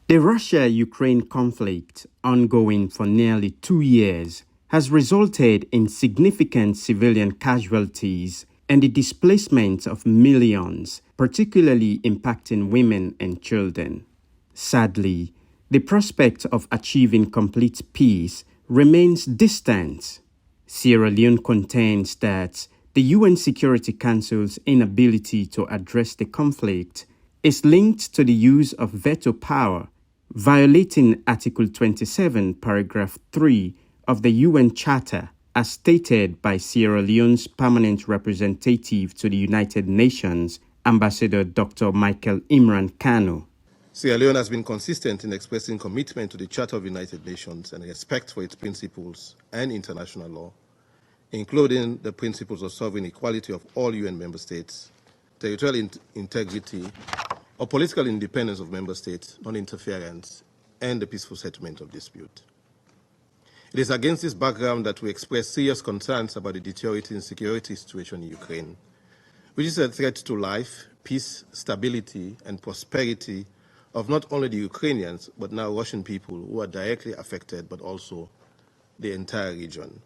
The Russia-Ukraine conflict, ongoing for nearly 2 years, has resulted in significant civilian casualties and the displacement of millions, particularly impacting women and children. Sadly, the prospect of achieving complete peace remains distant. Sierra Leone contends that the UN Security Council's inability to address the conflict is linked to the use of veto power, violating Article 27, Paragraph 3 of the UN Charter, as stated by Sierra Leone's permanent representative to the United Nations, Ambassador Dr. Michael Imran Kanu. Sierra Leone has been consistent in expressing commitment to the Charter of the United Nations and respect for its principles and international law, including the principles of sovereign equality of all UN member states, territorial integrity or political independence of member states, non-interference, and the peaceful settlement of dispute. It is against this background that we express serious concerns about the deteriorating security situation in Ukraine, which is a threat to life, peace, stability, and prosperity of not only the Ukrainians, but now Russian people who are directly affected, but also the entire region.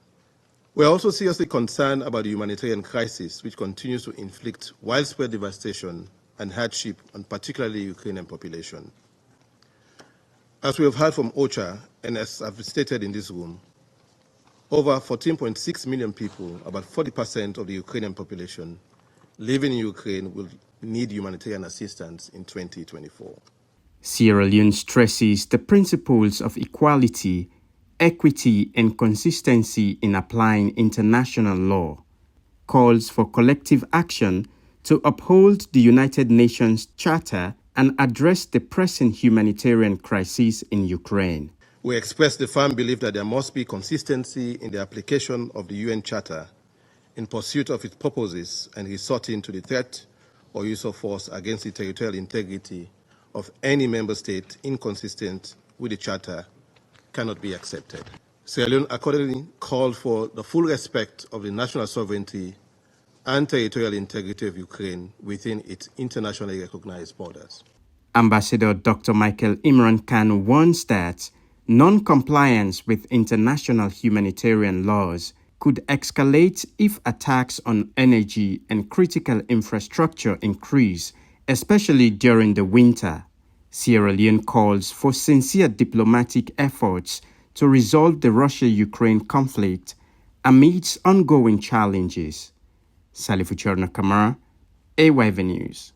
We are also seriously concerned about the humanitarian crisis, which continues to inflict widespread devastation and hardship on particularly the Ukrainian population. As we have heard from OCHA, and as I've stated in this room, over 14.6 million people, about 40% of the Ukrainian population, living in Ukraine will need humanitarian assistance in 2024. Sierra Leone stresses the principles of equality, equity, and consistency in applying international law, calls for collective action to uphold the United Nations Charter and address the pressing humanitarian crisis in Ukraine. We express the firm belief that there must be consistency in the application of the UN Charter in pursuit of its purposes and resorting to the threat or use of force against the territorial integrity of any member state inconsistent with the Charter cannot be accepted. Sierra Leone accordingly called for the full respect of the national sovereignty and territorial integrity of Ukraine within its internationally recognized borders. Ambassador Dr. Michael Imran Khan warns that non-compliance with international humanitarian laws could escalate if attacks on energy and critical infrastructure increase, especially during the winter. Sierra Leone calls for sincere diplomatic efforts to resolve the Russia-Ukraine conflict amidst ongoing challenges. Salifu Cherno Kamara, AYV News.